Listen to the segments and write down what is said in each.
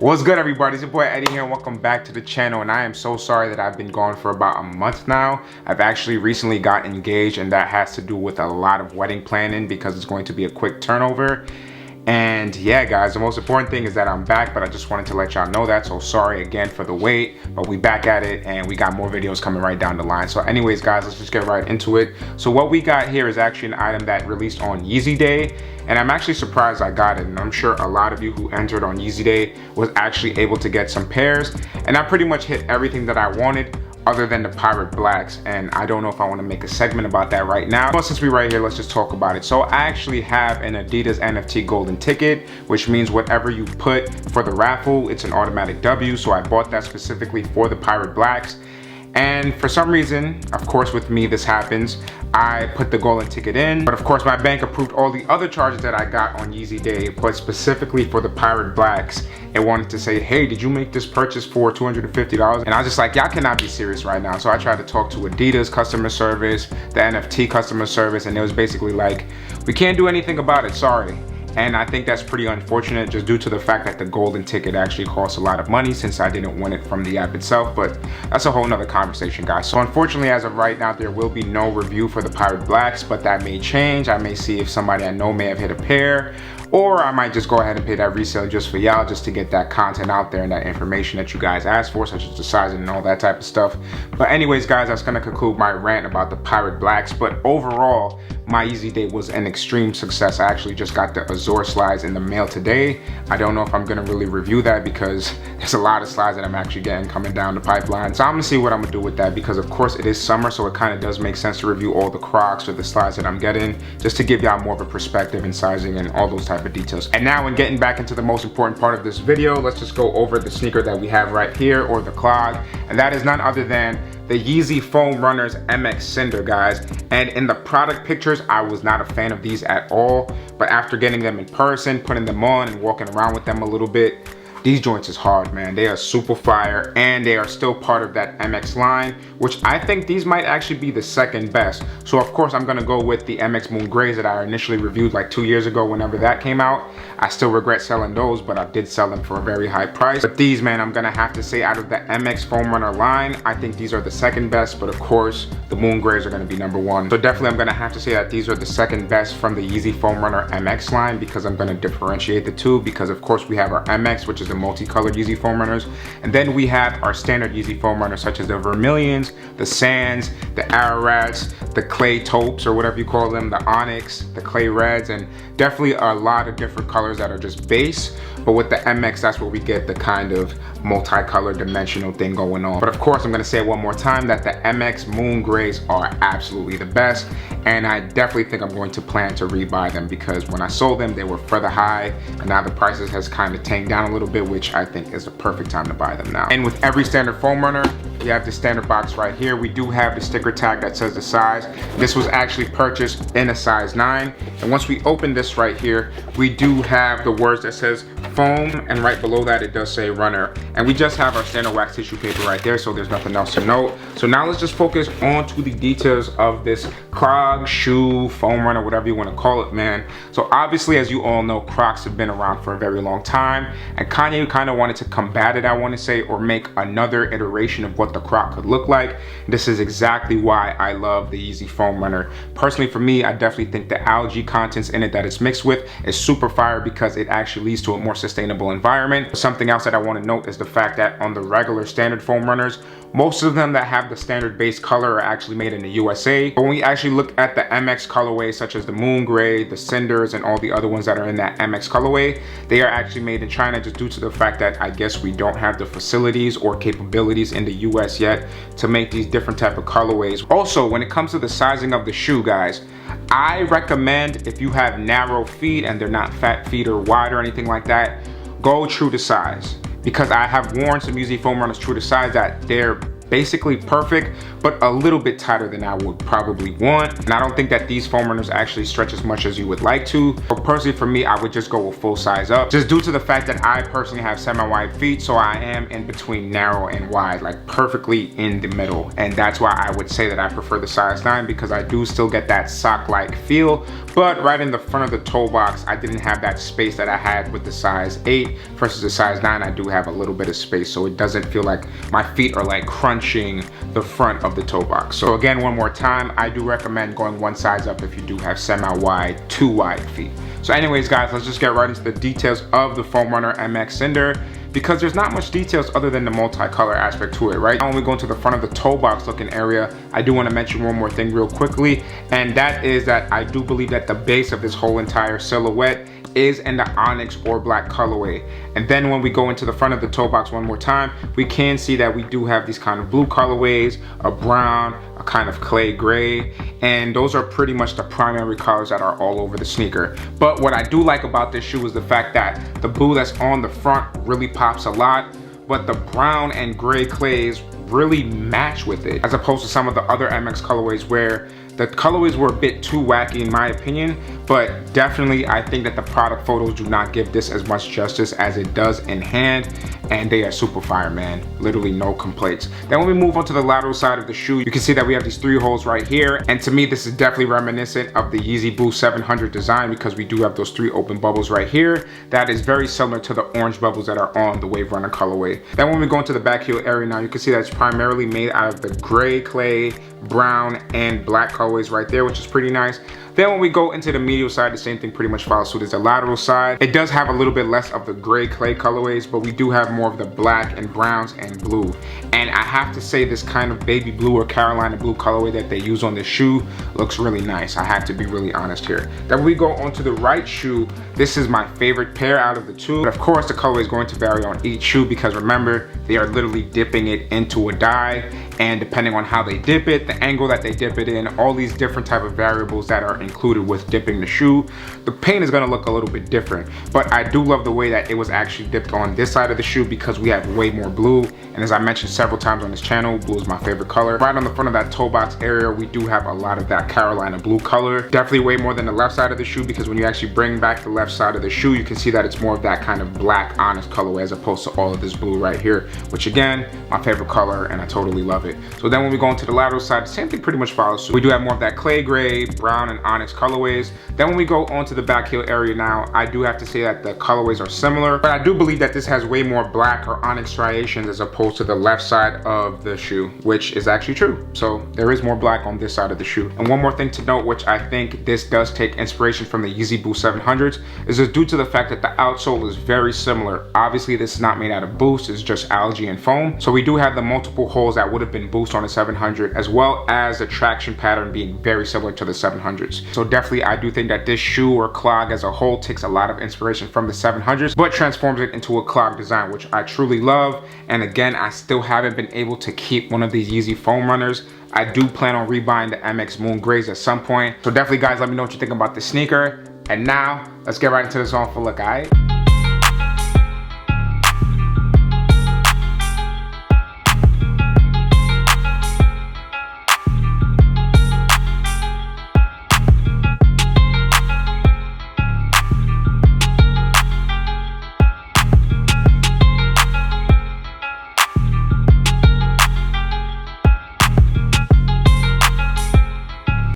What's good, everybody? It's your boy Eddie here and welcome back to the channel. And I am so sorry that I've been gone for about a month now. I've actually recently got engaged, and that has to do with a lot of wedding planning because it's going to be a quick turnover. And yeah, guys, the most important thing is that I'm back, but I just wanted to let y'all know that. So sorry again for the wait, but we back at it and we got more videos coming right down the line. So anyways, guys, let's just get right into it. So what we got here is actually an item that released on Yeezy Day, and I'm actually surprised I got it. And I'm sure a lot of you who entered on Yeezy Day was actually able to get some pairs, and I pretty much hit everything that I wanted other than the pirate blacks, and I don't know if I want to make a segment about that right now. But since we're right here, let's just talk about it. So I actually have an Adidas NFT golden ticket, which means whatever you put for the raffle, it's an automatic W. So I bought that specifically for the pirate blacks. And for some reason, of course with me this happens, I put the golden ticket in, but of course my bank approved all the other charges that I got on Yeezy Day, but specifically for the pirate blacks, it wanted to say, hey, did you make this purchase for $250? And I was just like, y'all cannot be serious right now. So I tried to talk to Adidas customer service, the NFT customer service, and it was basically like, we can't do anything about it, sorry. And I think that's pretty unfortunate just due to the fact that the golden ticket actually costs a lot of money since I didn't win it from the app itself, but that's a whole nother conversation, guys. So unfortunately, as of right now, there will be no review for the pirate blacks, but that may change. I may see if somebody I know may have hit a pair, or I might just go ahead and pay that resale just for y'all, just to get that content out there and that information that you guys asked for, such as the sizing and all that type of stuff. But anyways, guys, that's gonna conclude my rant about the pirate blacks. But overall, my Yeezy Day was an extreme success. I actually just got the Azure slides in the mail today. I don't know if I'm gonna really review that because there's a lot of slides that I'm actually getting coming down the pipeline. So I'm gonna see what I'm gonna do with that, because of course it is summer, so it kind of does make sense to review all the Crocs or the slides that I'm getting, just to give y'all more of a perspective in sizing and all those type of details. And now, when getting back into the most important part of this video, let's just go over the sneaker that we have right here, or the clog, and that is none other than the Yeezy Foam Runners MX Cinder, guys. And in the product pictures, I was not a fan of these at all, but after getting them in person, putting them on and walking around with them a little bit, these joints is hard, man. They are super fire, and they are still part of that MX line, which I think these might actually be the second best. So of course I'm gonna go with the MX Moon Grays that I initially reviewed like 2 years ago whenever that came out. I still regret selling those, but I did sell them for a very high price. But these, man, I'm gonna have to say, out of the MX Foam Runner line, I think these are the second best, but of course the Moon Grays are gonna be number one. So definitely I'm gonna have to say that these are the second best from the Yeezy Foam Runner MX line, because I'm gonna differentiate the two, because of course we have our MX, which is the multicolored Yeezy Foam Runners, and then we have our standard Yeezy Foam Runners, such as the Vermilions, the Sands, the Ararats, the Clay Taupes, or whatever you call them, the Onyx, the Clay Reds, and definitely a lot of different colors that are just base. But with the MX, that's where we get the kind of multicolored dimensional thing going on. But of course, I'm gonna say it one more time that the MX Moon Grays are absolutely the best, and I definitely think I'm going to plan to rebuy them, because when I sold them, they were further high, and now the prices has kind of tanked down a little bit, which I think is the perfect time to buy them now. And with every standard foam runner, we have the standard box right here. We do have the sticker tag that says the size. This was actually purchased in a size 9. And once we open this right here, we do have the words that says foam, and right below that it does say runner. And we just have our standard wax tissue paper right there, so there's nothing else to note. So now let's just focus on to the details of this clog, shoe, foam runner, whatever you want to call it, man. So obviously, as you all know, Crocs have been around for a very long time, and Kanye kind of wanted to combat it, I want to say, or make another iteration of what the Croc could look like. This is exactly why I love the Yeezy Foam Runner. Personally, for me, I definitely think the algae contents in it that it's mixed with is super fire, because it actually leads to a more sustainable environment. Something else that I want to note is the fact that on the regular standard foam runners, most of them that have the standard base color are actually made in the USA. But when we actually look at the MX colorway, such as the Moon Gray, the Cinders, and all the other ones that are in that MX colorway, they are actually made in China, just due to the fact that I guess we don't have the facilities or capabilities in the US yet to make these different type of colorways. Also, when it comes to the sizing of the shoe, guys, I recommend, if you have narrow feet and they're not fat feet or wide or anything like that, go true to size. Because I have worn some Yeezy Foam Runners true to size that they're basically perfect, but a little bit tighter than I would probably want. And I don't think that these foam runners actually stretch as much as you would like to. But personally for me, I would just go with full size up, just due to the fact that I personally have semi-wide feet, so I am in between narrow and wide, like perfectly in the middle. And that's why I would say that I prefer the size 9, because I do still get that sock-like feel, but right in the front of the toe box, I didn't have that space that I had with the size 8 versus the size 9. I do have a little bit of space, so it doesn't feel like my feet are like crunching the front of the toe box. So again, one more time, I do recommend going one size up if you do have semi-wide to wide feet. So anyways guys, let's just get right into the details of the Foam Runner MX Cinder, because there's not much details other than the multicolor aspect to it, right? Now when we go into the front of the toe box looking area, I do want to mention one more thing real quickly, and that is that I do believe that the base of this whole entire silhouette is in the onyx or black colorway. And then when we go into the front of the toe box one more time, we can see that we do have these kind of blue colorways, a brown, a kind of clay gray, and those are pretty much the primary colors that are all over the sneaker. But what I do like about this shoe is the fact that the blue that's on the front really pops a lot, but the brown and gray clays really match with it, as opposed to some of the other MX colorways where the colorways were a bit too wacky in my opinion. But definitely I think that the product photos do not give this as much justice as it does in hand, and they are super fire, man. Literally no complaints. Then when we move on to the lateral side of the shoe, you can see that we have these 3 holes right here, and to me this is definitely reminiscent of the Yeezy Boost 700 design, because we do have those 3 open bubbles right here. That is very similar to the orange bubbles that are on the Wave Runner colorway. Then when we go into the back heel area now, you can see that it's primarily made out of the gray clay, brown, and black colorways right there, which is pretty nice. Then when we go into the medial side, the same thing pretty much follows suit as the lateral side. It does have a little bit less of the gray clay colorways, but we do have more of the black and browns and blue. And I have to say this kind of baby blue or Carolina blue colorway that they use on this shoe looks really nice. I have to be really honest here. Then when we go onto the right shoe, this is my favorite pair out of the 2. But of course the colorway is going to vary on each shoe, because remember, they are literally dipping it into a dye, and depending on how they dip it, the angle that they dip it in, all these different type of variables that are included with dipping the shoe, the paint is going to look a little bit different. But I do love the way that it was actually dipped on this side of the shoe, because we have way more blue, and as I mentioned several times on this channel, blue is my favorite color. Right on the front of that toe box area, we do have a lot of that Carolina blue color, definitely way more than the left side of the shoe, because when you actually bring back the left side of the shoe, you can see that it's more of that kind of black honest colorway as opposed to all of this blue right here, which again, my favorite color, and I totally love it. So then when we go into the lateral side, the same thing pretty much follows suit. We do have more of that clay gray, brown, and onyx colorways. Then when we go onto the back heel area now, I do have to say that the colorways are similar, but I do believe that this has way more black or onyx striations as opposed to the left side of the shoe, which is actually true. So there is more black on this side of the shoe. And one more thing to note, which I think this does take inspiration from the Yeezy Boost 700s, is just due to the fact that the outsole is very similar. Obviously this is not made out of Boost, it's just algae and foam. So we do have the multiple holes that would have been Boost on the 700, as well as the traction pattern being very similar to the 700s. So definitely I do think that this shoe or clog as a whole takes a lot of inspiration from the 700s, but transforms it into a clog design, which I truly love. And again, I still haven't been able to keep one of these Yeezy foam runners. I do plan on rebuying the MX Moon Grays at some point. So definitely guys, let me know what you think about this sneaker. And now let's get right into this on for look, alright?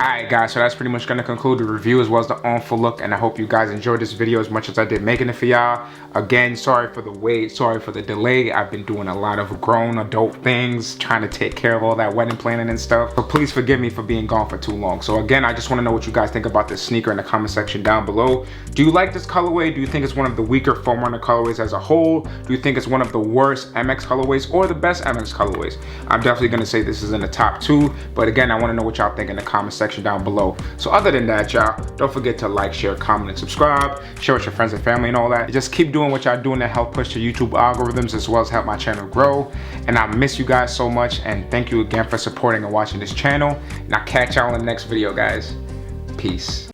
Alright guys, so that's pretty much going to conclude the review as well as the on full look, and I hope you guys enjoyed this video as much as I did making it for y'all. Again, sorry for the wait, sorry for the delay. I've been doing a lot of grown adult things, trying to take care of all that wedding planning and stuff, so please forgive me for being gone for too long. So again, I just want to know what you guys think about this sneaker in the comment section down below. Do you like this colorway? Do you think it's one of the weaker foam runner colorways as a whole? Do you think it's one of the worst MX colorways or the best MX colorways? I'm definitely going to say this is in the top 2, but again, I want to know what y'all think in the comment section down below. So other than that, y'all, don't forget to like, share, comment, and subscribe. Share with your friends and family and all that. Just keep doing what y'all doing to help push the YouTube algorithms as well as help my channel grow. And I miss you guys so much, and thank you again for supporting and watching this channel. And I'll catch y'all in the next video, guys. Peace.